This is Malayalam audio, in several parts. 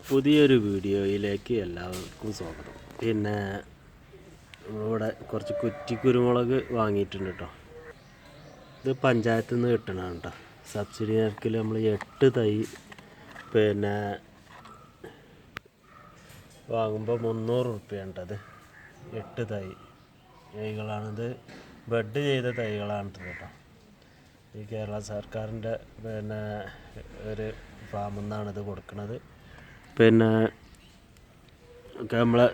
പുതിയൊരു വീഡിയോയിലേക്ക് എല്ലാവർക്കും സ്വാഗതം. പിന്നെ ഇവിടെ കുറച്ച് കുറ്റിക്കുരുമുളക് വാങ്ങിയിട്ടുണ്ട് കേട്ടോ. ഇത് പഞ്ചായത്തിൽ നിന്ന് കിട്ടണതാണ് കേട്ടോ. സബ്സിഡി നിരക്കിൽ നമ്മൾ 8 തൈ പിന്നെ വാങ്ങുമ്പോൾ 300 റുപ്യയുണ്ടത്. 8 തൈകളാണിത്. ബഡ് ചെയ്ത തൈകളാണിത് കേട്ടോ. ഈ കേരള സർക്കാരിൻ്റെ പിന്നെ ഒരു ഫാമിൽ നിന്നാണ് ഇത് കൊടുക്കുന്നത്. പിന്നെ നമ്മളെ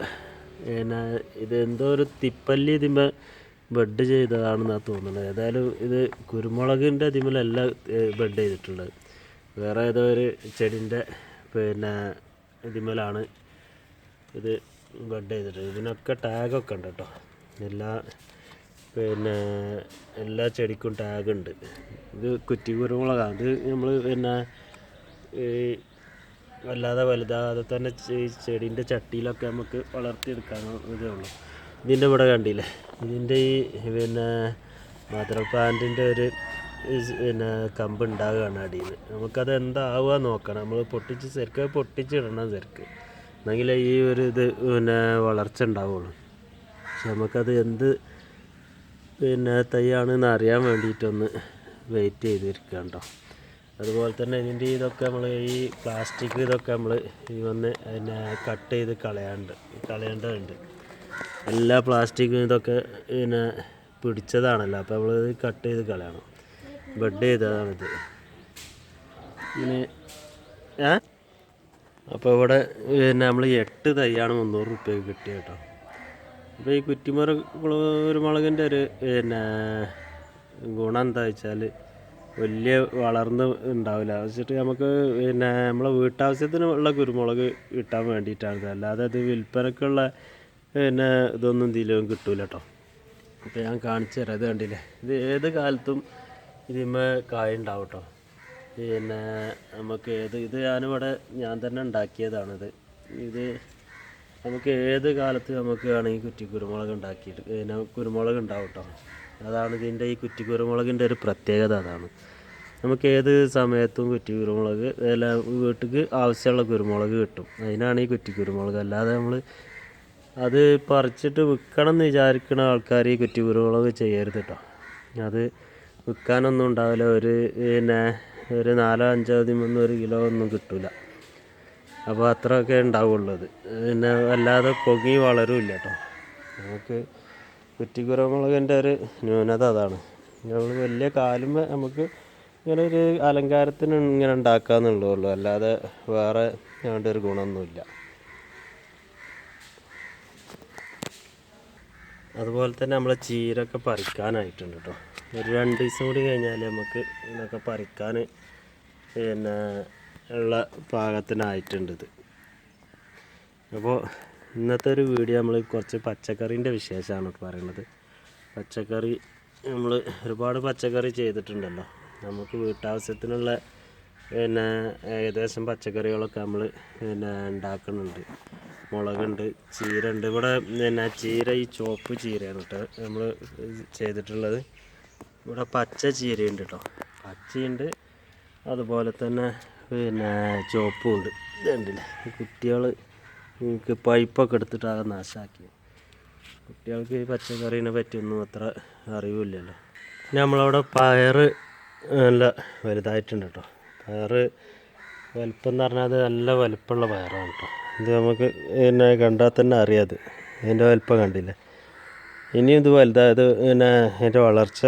ഇത് എന്തോ ഒരു തിപ്പല്ലി ഇതിന്മേൽ ബഡ് ചെയ്തതാണെന്നാണ് തോന്നുന്നത്. ഏതായാലും ഇത് കുരുമുളകിൻ്റെ ഇതിന്മേലല്ല ബഡ് ചെയ്തിട്ടുള്ളത്, വേറെ ഏതോ ഒരു ചെടിൻ്റെ പിന്നെ ഇതിന്മേലാണ് ഇത് ബഡ് ചെയ്തിട്ട്. ഇതിനൊക്കെ ടാഗൊക്കെ ഉണ്ട് കേട്ടോ. എല്ലാ ചെടിക്കും ടാഗുണ്ട്. ഇത് കുറ്റിക്കുരുമുളകാണ്. ഇത് നമ്മൾ വല്ലാതെ വലുതാതെ തന്നെ ഈ ചെടീൻ്റെ ചട്ടിയിലൊക്കെ നമുക്ക് വളർത്തിയെടുക്കാനോ ഇതേ ഉള്ളൂ. ഇതിൻ്റെ ഇവിടെ കണ്ടില്ലേ, ഇതിൻ്റെ ഈ മദർ പ്ലാന്റിൻ്റെ ഒരു കമ്പ് ഉണ്ടാകുകയാണ് അടിയിൽ നിന്ന്. നമുക്കത് എന്താവുക നോക്കണം. നമ്മൾ പൊട്ടിച്ചിടണം ശരിക്ക്, എന്നെങ്കിലേ ഈ ഒരു ഇത് വളർച്ച ഉണ്ടാവുള്ളൂ. പക്ഷെ നമുക്കത് എന്ത് തൈയാണെന്ന് അറിയാൻ വേണ്ടിയിട്ടൊന്ന് വെയിറ്റ് ചെയ്തിരിക്കുക കേട്ടോ. അതുപോലെ തന്നെ ഇതിൻ്റെ ഇതൊക്കെ നമ്മൾ ഈ പ്ലാസ്റ്റിക് ഇതൊക്കെ നമ്മൾ കട്ട് ചെയ്ത് കളയേണ്ടതുണ്ട്. എല്ലാ പ്ലാസ്റ്റിക്കും ഇതൊക്കെ പിടിച്ചതാണല്ലോ, അപ്പോൾ നമ്മളിത് കട്ട് ചെയ്ത് കളയണം. ബഡ് ചെയ്തതാണിത്. അപ്പോൾ ഇവിടെ നമ്മൾ 8 തൈയാണ് 300 റുപ്യക്ക് കിട്ടിയത് കേട്ടോ. അപ്പോൾ ഈ കുരുമുളകിൻ്റെ ഒരു ഗുണം എന്താ വെച്ചാൽ വലിയ വളർന്ന് ഉണ്ടാവില്ല. വെച്ചിട്ട് നമുക്ക് നമ്മളെ വീട്ടാവശ്യത്തിനുള്ള കുരുമുളക് കിട്ടാൻ വേണ്ടിയിട്ടാണ്. അല്ലാതെ അത് വിൽപ്പനക്കുള്ള ഇതൊന്നും ഇതിലും കിട്ടൂല കേട്ടോ. അപ്പോൾ ഞാൻ കാണിച്ചു തരാം. ഇത് കണ്ടില്ലേ, ഇത് ഏത് കാലത്തും ഇതിന്മേൽ കായ ഉണ്ടാവും കേട്ടോ. നമുക്ക് ഇത് ഞാൻ തന്നെ ഉണ്ടാക്കിയതാണിത്. ഇത് നമുക്ക് ഏത് കാലത്ത് നമുക്ക് വേണമെങ്കിൽ കുറ്റിക്കുരുമുളക് ഉണ്ടാക്കിയിട്ട് കുരുമുളക് ഉണ്ടാവും കേട്ടോ. അതാണ് ഇതിൻ്റെ ഈ കുറ്റിക്കുരുമുളകിൻ്റെ ഒരു പ്രത്യേകത. അതാണ് നമുക്ക് ഏത് സമയത്തും കുറ്റിക്കുരുമുളക് വീട്ടിലേക്ക് ആവശ്യമുള്ള കുരുമുളക് കിട്ടും. അതിനാണ് ഈ കുറ്റിക്കുരുമുളക്. അല്ലാതെ നമ്മൾ അത് പറിച്ചിട്ട് വിൽക്കണം എന്ന് വിചാരിക്കുന്ന ആൾക്കാർ ഈ കുറ്റിക്കുരുമുളക് ചെയ്യരുത് കേട്ടോ. അത് വിൽക്കാനൊന്നും ഉണ്ടാവില്ല. ഒരു 4-5 കിലോ ഒന്നും കിട്ടില്ല. അപ്പോൾ അത്രയൊക്കെ ഉണ്ടാവുള്ളൂ. അത് അല്ലാതെ പൊങ്ങി വളരുമില്ല കേട്ടോ. നമുക്ക് കുറ്റിക്കുരുമുളകിൻ്റെ ഒരു ന്യൂനത അതാണ്. നമ്മൾ വലിയ കാലുമ്പോൾ നമുക്ക് ഇങ്ങനെ ഒരു അലങ്കാരത്തിന് ഇങ്ങനെ ഉണ്ടാക്കാമെന്നുള്ളൂ, അല്ലാതെ വേറെ ഒരു ഗുണമൊന്നുമില്ല. അതുപോലെ തന്നെ നമ്മളെ ചീരൊക്കെ പറിക്കാനായിട്ടുണ്ട് കേട്ടോ. ഒരു 2 ദിവസം കൂടി കഴിഞ്ഞാൽ നമുക്ക് ഇതൊക്കെ പറിക്കാൻ ഉള്ള പാകത്തിനായിട്ടുണ്ട് ഇത്. അപ്പോൾ ഇന്നത്തെ ഒരു വീഡിയോ നമ്മൾ കുറച്ച് പച്ചക്കറീൻ്റെ വിശേഷമാണ് പറയുന്നത്. പച്ചക്കറി നമ്മൾ ഒരുപാട് പച്ചക്കറി ചെയ്തിട്ടുണ്ടല്ലോ. നമുക്ക് വീട്ടാവശ്യത്തിനുള്ള ഏകദേശം പച്ചക്കറികളൊക്കെ നമ്മൾ ഉണ്ടാക്കുന്നുണ്ട്. മുളകുണ്ട്, ചീര ഉണ്ട്. ഇവിടെ ചീര ഈ ചുവപ്പ് ചീരയാണ് കേട്ടോ നമ്മൾ ചെയ്തിട്ടുള്ളത്. ഇവിടെ പച്ച ചീരയുണ്ട് കേട്ടോ. പച്ചയുണ്ട്, അതുപോലെ തന്നെ ചുവപ്പും ഉണ്ട്. ഇതുണ്ടല്ലേ, കുട്ടികൾ പൈപ്പൊക്കെ എടുത്തിട്ടാകെ നാശാക്കി. കുട്ടികൾക്ക് ഈ പച്ചക്കറീനെ പറ്റിയൊന്നും അത്ര അറിവില്ലല്ലോ. നമ്മളവിടെ പയർ നല്ല വലുതായിട്ടുണ്ട് കേട്ടോ. പയർ വലിപ്പം എന്ന് പറഞ്ഞാൽ അത് നല്ല വലിപ്പമുള്ള പയറാണ് കേട്ടോ. ഇത് നമുക്ക് കണ്ടാൽ തന്നെ അറിയാത്. അതിൻ്റെ വലിപ്പം കണ്ടില്ലേ. ഇനിയും ഇത് വലുതായത് അതിൻ്റെ വളർച്ച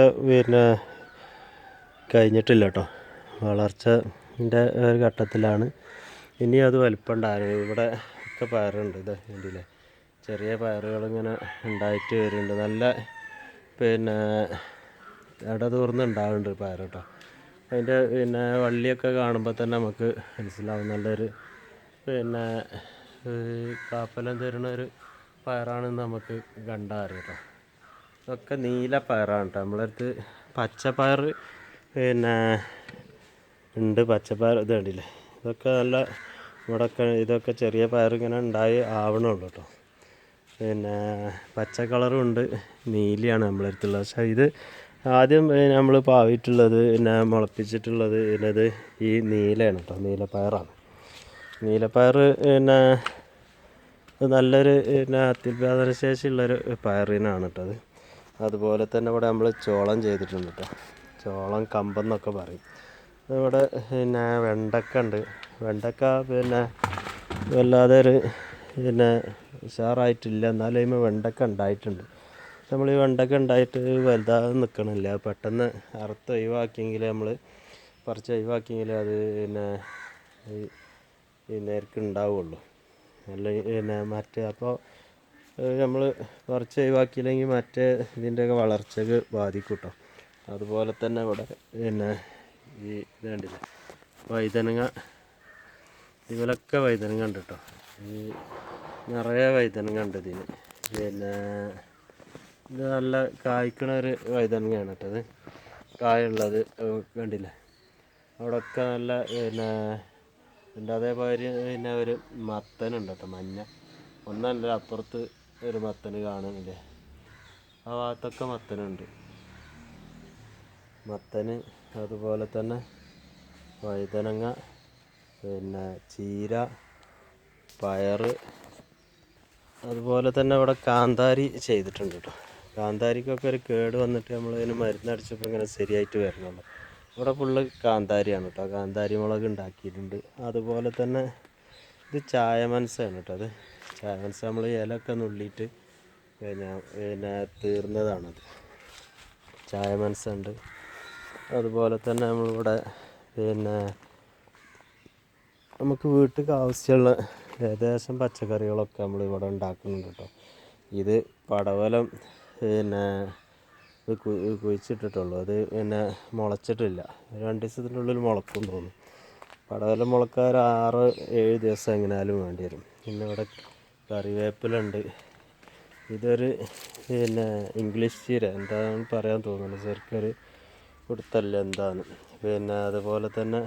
കഴിഞ്ഞിട്ടില്ല കേട്ടോ. വളർച്ചൻ്റെ ഒരു ഘട്ടത്തിലാണ്. ഇനിയും അത് വലിപ്പം ഉണ്ടായിരുന്നു. ഇവിടെ ഒക്കെ പയറുണ്ട്. ഇത് കണ്ടില്ലേ, ചെറിയ പയറുകളിങ്ങനെ ഉണ്ടായിട്ട് വരുന്നുണ്ട്. നല്ല ഇടതൂർന്ന് ഉണ്ടാവുന്നുണ്ട് പയർ കേട്ടോ. അതിൻ്റെ വള്ളിയൊക്കെ കാണുമ്പോൾ തന്നെ നമുക്ക് മനസ്സിലാവും നല്ലൊരു കാപ്പലം തരുന്ന ഒരു പയറാണെന്ന് നമുക്ക് കണ്ടാൽ അറിയാം കേട്ടോ. ഇതൊക്കെ നീല പയറാണ് കേട്ടോ. നമ്മളടുത്ത് പച്ചപ്പയർ ഉണ്ട്. പച്ചപ്പയർ ഇത് കണ്ടില്ലേ, ഇതൊക്കെ നല്ല ഇവിടെയൊക്കെ ഇതൊക്കെ ചെറിയ പയർ ഇങ്ങനെ ഉണ്ടായി ആവണുള്ളൂ കേട്ടോ. പച്ച കളറും ഉണ്ട്, നീലയാണ് നമ്മളടുത്തുള്ളത്. പക്ഷേ ഇത് ആദ്യം നമ്മൾ പാവിയിട്ടുള്ളത് മുളപ്പിച്ചിട്ടുള്ളത് ഈ നീലയാണ് കേട്ടോ. നീലപ്പയറാണ്. നീലപ്പയർ പിന്നെ നല്ലൊരു പിന്നെ അത്യുൽപാദന ശേഷിയുള്ളൊരു പയറിനാണ് കേട്ടോ അത്. അതുപോലെ തന്നെ ഇവിടെ നമ്മൾ ചോളം ചെയ്തിട്ടുണ്ട് കേട്ടോ. ചോളം കമ്പെന്നൊക്കെ പറയും. ഇവിടെ പിന്നെ വെണ്ടക്ക ഉണ്ട്. വെണ്ടക്ക പിന്നെ വല്ലാതെ ഒരു പിന്നെ ഉഷാറായിട്ടില്ല, എന്നാലും അതിന് വെണ്ടക്ക ഉണ്ടായിട്ടുണ്ട്. നമ്മൾ ഈ വെണ്ടക്ക ഉണ്ടായിട്ട് വലുതാതെ നിൽക്കണില്ല. പെട്ടെന്ന് അറുത്ത് ഒഴിവാക്കിയെങ്കിൽ നമ്മൾ പറിച്ച് ഒഴിവാക്കിയെങ്കിൽ അത് നേർക്ക് ഉണ്ടാവുള്ളൂ. അല്ലെങ്കിൽ പിന്നെ മറ്റേ അപ്പോൾ നമ്മൾ പറിച്ച് ഒഴിവാക്കിയില്ലെങ്കിൽ മറ്റേ ഇതിൻ്റെയൊക്കെ വളർച്ചയ്ക്ക് ബാധിക്കും കേട്ടോ. അതുപോലെ തന്നെ ഇവിടെ പിന്നെ ഈ ഇതുണ്ടല്ലേ വഴുതനങ്ങ, ഇതിലൊക്കെ വഴുതനങ്ങ ഉണ്ട് കേട്ടോ. ഈ നിറയെ വഴുതനങ്ങ ഉണ്ട് ഇതിന്. പിന്നെ ഇത് നല്ല കായ്ക്കണ ഒരു വഴുതനങ്ങയാണ് കേട്ടത്. കായുള്ളത് കണ്ടില്ലേ, അവിടെയൊക്കെ നല്ല പിന്നെ ഉണ്ട്. അതേപോലെ പിന്നെ ഒരു മത്തനുണ്ട് കേട്ടോ, മഞ്ഞ ഒന്നല്ല, അപ്പുറത്ത് ഒരു മത്തന് കാണുന്നില്ലേ, ആ ഭാഗത്തൊക്കെ മത്തനുണ്ട്. മത്തന്, അതുപോലെ തന്നെ വഴുതനങ്ങ, പിന്നെ ചീര, പയറ്, അതുപോലെ തന്നെ ഇവിടെ കാന്താരി ചെയ്തിട്ടുണ്ട് കേട്ടോ. കാന്താരിക്കൊക്കെ ഒരു കേട് വന്നിട്ട് നമ്മൾ അതിന് മരുന്നടിച്ചപ്പോൾ ഇങ്ങനെ ശരിയായിട്ട് വരണുള്ളൂ. ഇവിടെ ഫുള്ള് കാന്താരിയാണ് കേട്ടോ. കാന്താരി മുളക് ഉണ്ടാക്കിയിട്ടുണ്ട്. അതുപോലെ തന്നെ ഇത് ചായ മനസ്സാണ് കേട്ടോ. അത് ചായ മനസ്സ നമ്മൾ ഇലയൊക്കെ നുള്ളിയിട്ട് പിന്നെ തീർന്നതാണത്. ചായ മനസ്സുണ്ട്. അതുപോലെ തന്നെ നമ്മളിവിടെ പിന്നെ നമുക്ക് വീട്ടിലേക്ക് ആവശ്യമുള്ള ഏകദേശം പച്ചക്കറികളൊക്കെ നമ്മളിവിടെ ഉണ്ടാക്കുന്നുണ്ട് കേട്ടോ. ഇത് പടവലം പിന്നെ കുഴിച്ചിട്ടിട്ടുള്ളൂ. അത് പിന്നെ മുളച്ചിട്ടില്ല. 2 ദിവസത്തിൻ്റെ ഉള്ളിൽ മുളക്കും തോന്നും. പടവലം മുളക്കാൻ 6-7 ദിവസം എങ്ങനെയാലും വേണ്ടി വരും. പിന്നെ ഇവിടെ കറിവേപ്പിലുണ്ട്. ഇതൊരു പിന്നെ ഇംഗ്ലീഷ് ചീര എന്താണെന്ന് പറയാൻ തോന്നുന്നു, ശരിക്കൊരു കൊടുത്തല്ല എന്താണ്. പിന്നെ അതുപോലെ തന്നെ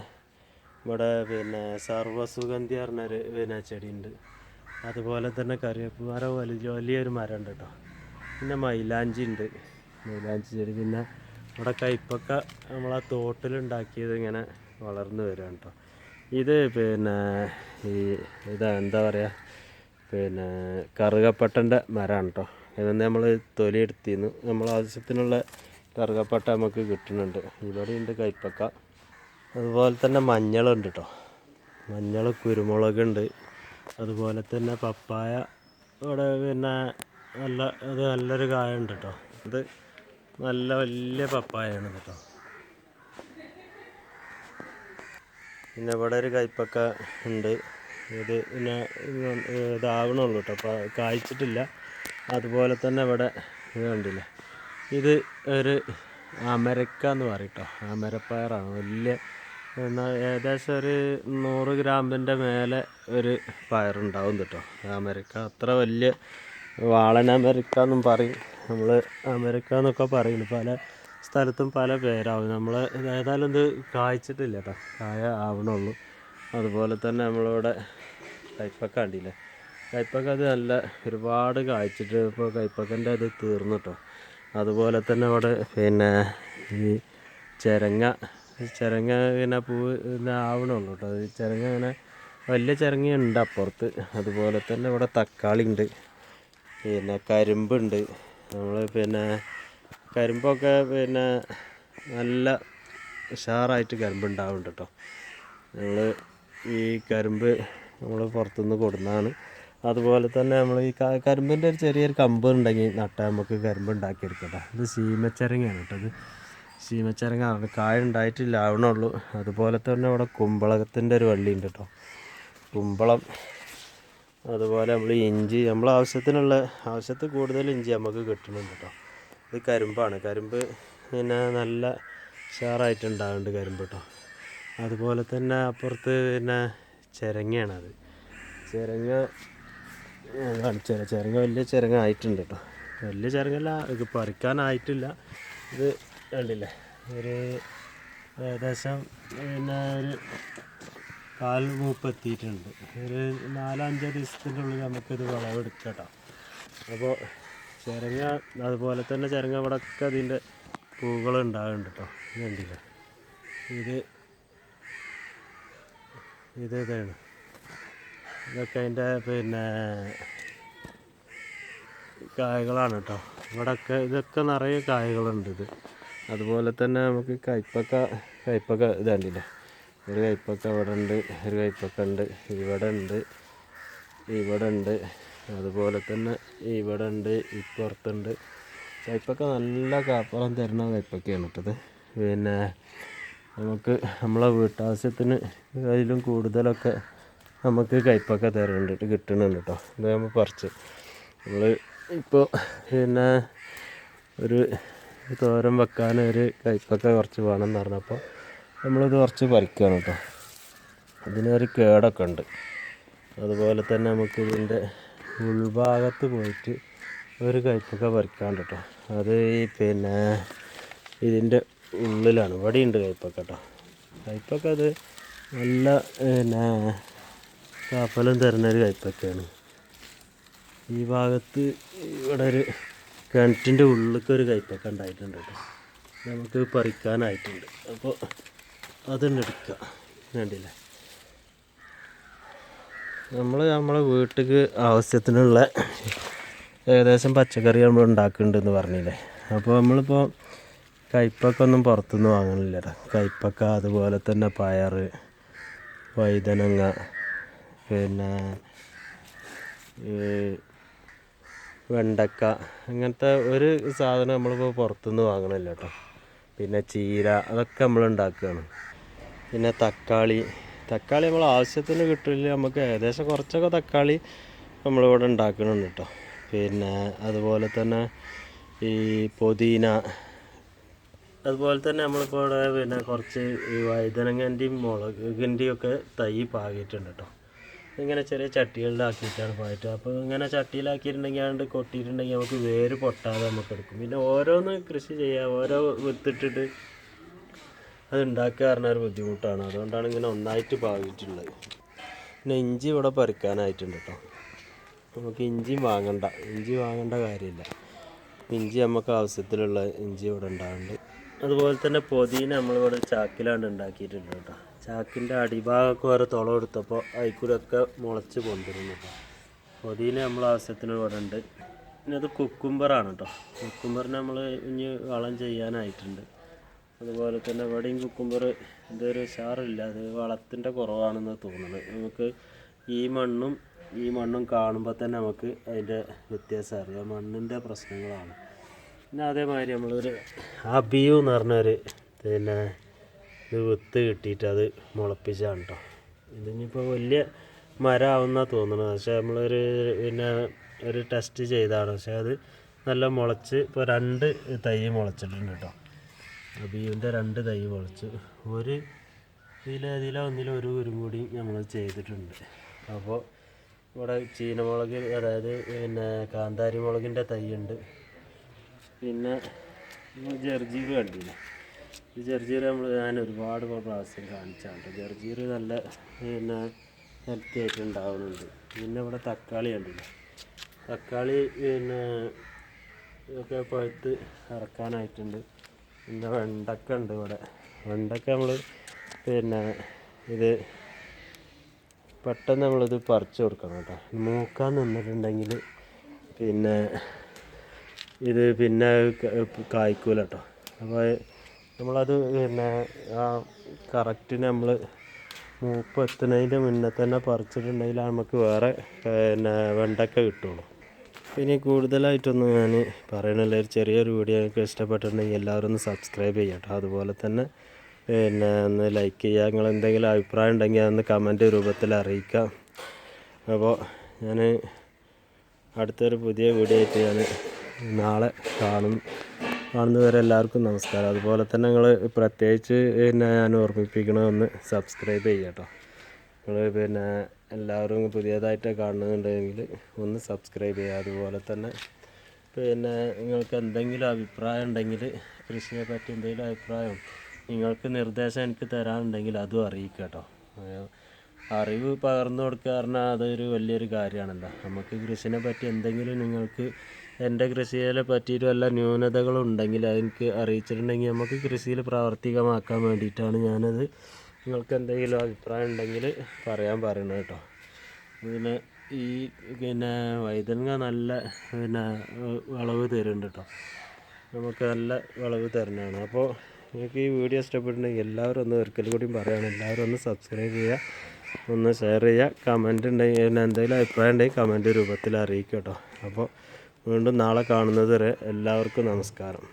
ഇവിടെ പിന്നെ സർവ്വസുഗന്ധി പറഞ്ഞൊരു പിന്നെ ചെടിയുണ്ട്. അതുപോലെ തന്നെ കറിവേപ്പ് മരം വലിയൊരു മരം ഉണ്ട് കേട്ടോ. പിന്നെ മൈലാഞ്ചി ഉണ്ട്, മൈലാഞ്ചി ചെടി. പിന്നെ ഇവിടെ കയ്പ്പക്ക നമ്മളാ തോട്ടിലുണ്ടാക്കിയത് ഇങ്ങനെ വളർന്നു വരികയാണ് കേട്ടോ. ഇത് പിന്നെ എന്താ പറയുക, പിന്നെ കറുകപ്പട്ടൻ്റെ മരമാണ് കേട്ടോ. ഇതൊന്ന് നമ്മൾ തൊലി എടുത്തിരുന്നു. നമ്മൾ ആവശ്യത്തിനുള്ള കറുകപ്പട്ട നമുക്ക് കിട്ടുന്നുണ്ട്. ഇവിടെയുണ്ട് കയ്പ്പക്ക. അതുപോലെ തന്നെ മഞ്ഞളുണ്ട് കേട്ടോ. മഞ്ഞൾ, കുരുമുളകുണ്ട്. അതുപോലെ തന്നെ പപ്പായ ഇവിടെ പിന്നെ നല്ലൊരു കായുണ്ട് കേട്ടോ. ഇത് നല്ല വലിയ പപ്പായാണ് കേട്ടോ. പിന്നെ ഇവിടെ ഒരു കയ്പ്പക്ക ഉണ്ട്. ഇത് പിന്നെ ഇതാവണുള്ളൂ കേട്ടോ, അപ്പോൾ കായ്ച്ചിട്ടില്ല. അതുപോലെ തന്നെ ഇവിടെ ഇത് കണ്ടില്ല, ഇത് ഒരു അമരക്ക എന്ന് പറയും കേട്ടോ. അമരപ്പയറാണ്. വലിയ എന്നാൽ ഏകദേശം ഒരു 100 ഗ്രാമിൻ്റെ മേലെ ഒരു പയറുണ്ടാവും കേട്ടോ. അമരക്ക അത്ര വലിയ വാളൻ അമരക്ക എന്നും പറയും, നമ്മൾ അമരക്ക എന്നൊക്കെ പറയുന്നു. പല സ്ഥലത്തും പല പേരാവും. നമ്മൾ ഏതായാലും ഇത് കായ്ച്ചിട്ടില്ല കേട്ടോ, കായ ആവണുള്ളൂ. അതുപോലെ തന്നെ നമ്മളിവിടെ കയ്പ്പക്ക കണ്ടില്ലേ, കയ്പ്പക്ക അത് നല്ല ഒരുപാട് കായ്ച്ചിട്ട് ഇപ്പോൾ കയ്പ്പക്കൻ്റെ അത് തീർന്നു കേട്ടോ. അതുപോലെ തന്നെ ഇവിടെ പിന്നെ ഈ ചിരങ്ങ പിന്നെ പൂവ് പിന്നെ ആവണുള്ളൂ കേട്ടോ. അത് ചിരങ്ങ ഇങ്ങനെ വലിയ ചിരങ്ങയുണ്ട് അപ്പുറത്ത്. അതുപോലെ തന്നെ ഇവിടെ തക്കാളി ഉണ്ട്, പിന്നെ കരിമ്പുണ്ട്. നമ്മൾ പിന്നെ കരിമ്പൊക്കെ പിന്നെ നല്ല ഉഷാറായിട്ട് കരിമ്പ് ഉണ്ടാവുന്നുണ്ട് കേട്ടോ. നമ്മൾ ഈ കരിമ്പ് നമ്മൾ പുറത്തുനിന്ന് കൊടുക്കുന്നതാണ്. അതുപോലെ തന്നെ നമ്മൾ ഈ കരിമ്പിൻ്റെ ഒരു ചെറിയൊരു കമ്പ് ഉണ്ടെങ്കിൽ നട്ടാൽ നമുക്ക് കരിമ്പ് ഉണ്ടാക്കിയെടുക്കട്ടോ. ഇത് ശീമച്ചിരങ്ങയാണ് കേട്ടോ. ഇത് ശീമച്ചിരങ്ങ കായ ഉണ്ടായിട്ടില്ല, ആവണുള്ളൂ. അതുപോലെ തന്നെ ഇവിടെ കുമ്പളത്തിൻ്റെ ഒരു വള്ളി ഉണ്ട് കേട്ടോ, കുമ്പളം. അതുപോലെ നമ്മൾ ഇഞ്ചി, നമ്മൾ ആവശ്യത്തിൽ കൂടുതൽ ഇഞ്ചി നമുക്ക് കിട്ടുന്നുണ്ട് കേട്ടോ. ഇത് കരിമ്പാണ്. കരിമ്പ് പിന്നെ നല്ല ഉഷാറായിട്ടുണ്ടാകുന്നുണ്ട് കരിമ്പ് കേട്ടോ. അതുപോലെ തന്നെ അപ്പുറത്ത് പിന്നെ ചിരങ്ങയാണത്. ചിരങ്ങ കാണിച്ചുതരാം. ചിരങ്ങ വലിയ ചിരങ്ങ ആയിട്ടുണ്ട് കേട്ടോ. വലിയ ചിരങ്ങല്ല, ഇത് പറിക്കാനായിട്ടില്ല. ഇത് കണ്ടില്ലേ, ഒരു ഏകദേശം പിന്നെ ഒരു 1/4 മൂപ്പ് എത്തിയിട്ടുണ്ട്. ഒരു 4-5 ദിവസത്തിൻ്റെ ഉള്ളിൽ നമുക്കിത് വിളവെടുക്കാം കേട്ടോ. അപ്പോൾ ചിരങ്ങ, അതുപോലെ തന്നെ ചിരങ്ങ ഇവിടെയൊക്കെ അതിൻ്റെ പൂക്കൾ ഉണ്ടാകുന്നുണ്ട് കേട്ടോ. ഇത് കണ്ടില്ലേ, ഇതാണ് ഇതൊക്കെ അതിൻ്റെ കായകളാണ് കേട്ടോ. ഇവിടെയൊക്കെ ഇതൊക്കെ നിറയെ കായകളുണ്ട്. ഇത് അതുപോലെ തന്നെ നമുക്ക് കയ്പ്പക്ക ഇത് കണ്ടില്ലേ, ഒരു കയ്പ്പക്ക ഇവിടെ ഉണ്ട്, ഒരു കയ്പ്പക്ക ഉണ്ട്, ഇവിടെ ഉണ്ട്, അതുപോലെ തന്നെ ഇവിടെ ഉണ്ട്, ഇപ്പുറത്തുണ്ട്. കയ്പ്പക്ക നല്ല കാപ്പളം തരുന്ന കയ്പ്പക്കയാണ് കേട്ടത്. നമുക്ക് നമ്മളെ വീട്ടാവശ്യത്തിന് അതിലും കൂടുതലൊക്കെ നമുക്ക് കയ്പ്പക്ക തരുന്നുണ്ട്, കിട്ടുന്നുണ്ട് കേട്ടോ. ഇത് നമ്മൾ പറിച്ച് നമ്മൾ ഇപ്പോൾ ഒരു തോരൻ വെക്കാൻ ഒരു കയ്പ്പക്ക കുറച്ച് വേണമെന്ന് പറഞ്ഞപ്പോൾ നമ്മളിത് കുറച്ച് പറിക്കുകയാണ് കേട്ടോ. ഇതിനൊരു കേടൊക്കെ ഉണ്ട്. അതുപോലെ തന്നെ നമുക്ക് ഇതിൻ്റെ ഉൾഭാഗത്ത് പോയിട്ട് ഒരു കയ്പ്പക്ക പറിക്കാണ്ട് കേട്ടോ. അത് ഇതിൻ്റെ ഉള്ളിലാണ്. ഇവിടെയുണ്ട് കയ്പ്പക്ക കേട്ടോ. കയ്പ്പക്ക അത് നല്ല കാപ്പലം തരുന്നൊരു കയ്പ്പക്കയാണ്. ഈ ഭാഗത്ത് ഇവിടെ ഒരു കിണറ്റിൻ്റെ ഉള്ളിലേക്ക് ഒരു കയ്പ്പക്ക ഉണ്ടായിട്ടുണ്ട് കേട്ടോ. നമുക്ക് പറിക്കാനായിട്ടുണ്ട്. അപ്പോൾ അതുണ്ട് എടുക്കുക. വേണ്ടിയില്ല, നമ്മളെ വീട്ടിലേക്ക് ആവശ്യത്തിനുള്ള ഏകദേശം പച്ചക്കറി നമ്മൾ ഉണ്ടാക്കുന്നുണ്ടെന്ന് പറഞ്ഞില്ലേ. അപ്പോൾ നമ്മളിപ്പോൾ കയ്പ്പക്ക ഒന്നും പുറത്തുനിന്ന് വാങ്ങണില്ല. കയ്പ്പക്ക, അതുപോലെ തന്നെ പയർ, വഴുതനങ്ങ, വെണ്ടക്ക, അങ്ങനത്തെ ഒരു സാധനം നമ്മളിപ്പോൾ പുറത്തുനിന്ന് വാങ്ങണില്ല കേട്ടോ. പിന്നെ ചീര, അതൊക്കെ നമ്മൾ ഉണ്ടാക്കുകയാണ്. പിന്നെ തക്കാളി നമ്മൾ ആവശ്യത്തിന് കിട്ടില്ല. നമുക്ക് ഏകദേശം കുറച്ചൊക്കെ തക്കാളി നമ്മളിവിടെ ഉണ്ടാക്കുന്നുണ്ട് കേട്ടോ. അതുപോലെ തന്നെ ഈ പുതിന, അതുപോലെ തന്നെ നമ്മളിപ്പോൾ ഇവിടെ കുറച്ച് വഴുതനങ്ങൻ്റെയും മുളകിൻ്റെയും ഒക്കെ തൈ പാകിയിട്ടുണ്ട് കേട്ടോ. ഇങ്ങനെ ചെറിയ ചട്ടികളിലാക്കിയിട്ടാണ് പോയിട്ട്. അപ്പോൾ ഇങ്ങനെ ചട്ടിയിലാക്കിയിട്ടുണ്ടെങ്കിൽ അതുകൊണ്ട് കൊട്ടിയിട്ടുണ്ടെങ്കിൽ നമുക്ക് വേര് പൊട്ടാതെ നമുക്ക് എടുക്കും. പിന്നെ ഓരോന്ന് കൃഷി ചെയ്യുക, ഓരോ വിത്തിട്ടിട്ട് അത് ഉണ്ടാക്കുക പറഞ്ഞ ഒരു ബുദ്ധിമുട്ടാണ്. അതുകൊണ്ടാണ് ഇങ്ങനെ ഒന്നായിട്ട് പാകിയിട്ടുള്ളത്. പിന്നെ ഇഞ്ചി ഇവിടെ പറിക്കാനായിട്ടുണ്ട് കേട്ടോ. നമുക്ക് ഇഞ്ചി വാങ്ങേണ്ട കാര്യമില്ല. ഇഞ്ചി നമുക്ക് ആവശ്യത്തിലുള്ള ഇഞ്ചി ഇവിടെ ഉണ്ടാകുന്നുണ്ട്. അതുപോലെ തന്നെ പുതിന നമ്മളിവിടെ ചാക്കിലാണ് ഉണ്ടാക്കിയിട്ടുണ്ട് കേട്ടോ. ചാക്കിൻ്റെ അടിഭാഗമൊക്കെ വേറെ തുളം എടുത്തപ്പോൾ അതിൽക്കൂടെയൊക്കെ മുളച്ച് കൊണ്ടുവരുന്നു കേട്ടോ. പുതിന നമ്മൾ ആവശ്യത്തിന് ഇവിടെ ഉണ്ട്. പിന്നെ അത് കുക്കുംബറാണ് കേട്ടോ. കുക്കുംബറിന് നമ്മൾ ഇനി വളം ചെയ്യാനായിട്ടുണ്ട്. അതുപോലെ തന്നെ ഇവിടെയും കുക്കുംബർ ഇതൊരു ഉഷാറില്ല, അത് വളത്തിൻ്റെ കുറവാണെന്ന് തോന്നുന്നത്. നമുക്ക് ഈ മണ്ണും കാണുമ്പോൾ തന്നെ നമുക്ക് അതിൻ്റെ വ്യത്യാസം അറിയാം. മണ്ണിൻ്റെ പ്രശ്നങ്ങളാണ്. പിന്നെ അതേമാതിരി നമ്മളൊരു അബിയു എന്ന് പറഞ്ഞൊരു ഇത് വിത്ത് കിട്ടിയിട്ട് അത് മുളപ്പിച്ചാണ് കേട്ടോ. ഇതിനിപ്പോൾ വലിയ മരമാവുമെന്നാണ് തോന്നുന്നത്. പക്ഷേ നമ്മളൊരു ഒരു ടെസ്റ്റ് ചെയ്താണ്. പക്ഷേ അത് നല്ല മുളച്ച് ഇപ്പോൾ 2 തൈ മുളച്ചിട്ടുണ്ട് കേട്ടോ. അബിയുവിൻ്റെ 2 തൈ മുളച്ച് ഒന്നിലും ഒരു കുരും കൂടി നമ്മൾ ചെയ്തിട്ടുണ്ട്. അപ്പോൾ ഇവിടെ ചീനമുളക്, അതായത് കാന്താരി മുളകിൻ്റെ തൈയുണ്ട്. പിന്നെ ജർജീർ കണ്ടില്ല. ഈ ജർജീർ ഞാൻ ഒരുപാട് പ്രാവശ്യം കാണിച്ചാണ്. ജർജീർ നല്ല ഹെൽത്തി ആയിട്ട് ഉണ്ടാവുന്നുണ്ട്. പിന്നെ ഇവിടെ തക്കാളി കണ്ടില്ല. തക്കാളി ഇതൊക്കെ പഴുത്ത് ഇറക്കാനായിട്ടുണ്ട്. പിന്നെ വെണ്ടക്ക ഉണ്ട് ഇവിടെ. വെണ്ടക്ക നമ്മൾ ഇത് പെട്ടെന്ന് നമ്മളിത് പറിച്ചു കൊടുക്കണം കേട്ടോ. മൂക്കാൻ നിന്നിട്ടുണ്ടെങ്കിൽ ഇത് കായ്ക്കൂല കേട്ടോ. അപ്പോൾ നമ്മളത് ആ കറക്റ്റിന് നമ്മൾ മൂപ്പ് എത്തുന്നതിൻ്റെ മുന്നേ തന്നെ പറിച്ചിട്ടുണ്ടെങ്കിൽ നമുക്ക് വേറെ വെണ്ടക്ക കിട്ടുള്ളൂ. പിന്നെ കൂടുതലായിട്ടൊന്നും ഞാൻ പറയണില്ല. ഒരു ചെറിയൊരു വീഡിയോ എനിക്ക് ഇഷ്ടപ്പെട്ടിട്ടുണ്ടെങ്കിൽ എല്ലാവരും ഒന്ന് സബ്സ്ക്രൈബ് ചെയ്യാം കേട്ടോ. അതുപോലെ തന്നെ ഒന്ന് ലൈക്ക് ചെയ്യുക. നിങ്ങൾ എന്തെങ്കിലും അഭിപ്രായം ഉണ്ടെങ്കിൽ അതൊന്ന് കമൻറ്റ് രൂപത്തിൽ അറിയിക്കാം. അപ്പോൾ ഞാൻ അടുത്തൊരു പുതിയ വീഡിയോ ആയിട്ട് ഞാൻ നാളെ കാണുന്നവരെ എല്ലാവർക്കും നമസ്കാരം. അതുപോലെ തന്നെ നിങ്ങൾ പ്രത്യേകിച്ച് ഞാൻ ഓർമ്മിപ്പിക്കണമെന്ന് സബ്സ്ക്രൈബ് ചെയ്യുക കേട്ടോ. നിങ്ങൾ എല്ലാവരും പുതിയതായിട്ട് കാണുന്നുണ്ടെങ്കിൽ ഒന്ന് സബ്സ്ക്രൈബ് ചെയ്യുക. അതുപോലെ തന്നെ നിങ്ങൾക്ക് എന്തെങ്കിലും അഭിപ്രായം ഉണ്ടെങ്കിൽ, കൃഷിയെ പറ്റി എന്തെങ്കിലും അഭിപ്രായം, നിങ്ങൾക്ക് നിർദ്ദേശം എനിക്ക് തരാനുണ്ടെങ്കിൽ അതും അറിയിക്കുക കേട്ടോ. അറിവ് പകർന്നു കൊടുക്കുക പറഞ്ഞാൽ അതൊരു വലിയൊരു കാര്യമാണല്ലോ. നമുക്ക് കൃഷിനെ പറ്റി എന്തെങ്കിലും നിങ്ങൾക്ക് എൻ്റെ കൃഷിയെ പറ്റിയിട്ട് വല്ല ന്യൂനതകളുണ്ടെങ്കിൽ അതെനിക്ക് അറിയിച്ചിട്ടുണ്ടെങ്കിൽ നമുക്ക് കൃഷിയിൽ പ്രാവർത്തികമാക്കാൻ വേണ്ടിയിട്ടാണ് ഞാനത്. നിങ്ങൾക്ക് എന്തെങ്കിലും അഭിപ്രായം ഉണ്ടെങ്കിൽ പറയാൻ പറയണം കേട്ടോ. പിന്നെ പിന്നെ വഴുതനങ്ങ നല്ല വിളവ് തരുന്നുണ്ട് കേട്ടോ. നമുക്ക് നല്ല വിളവ് തരുന്നതാണ്. അപ്പോൾ നിങ്ങൾക്ക് ഈ വീഡിയോ ഇഷ്ടപ്പെട്ടിട്ടുണ്ടെങ്കിൽ എല്ലാവരും ഒന്ന് ഒരിക്കൽ കൂടി പറയുകയാണ്, എല്ലാവരും ഒന്ന് സബ്സ്ക്രൈബ് ചെയ്യുക, ഒന്ന് ഷെയർ ചെയ്യുക, കമൻറ്റ് ഉണ്ടെങ്കിൽ എന്തെങ്കിലും അഭിപ്രായം ഉണ്ടെങ്കിൽ കമൻറ്റ് രൂപത്തിൽ അറിയിക്കുക കേട്ടോ. അപ്പോൾ വീണ്ടും നാളെ കാണുന്നത് വരെ എല്ലാവർക്കും നമസ്കാരം.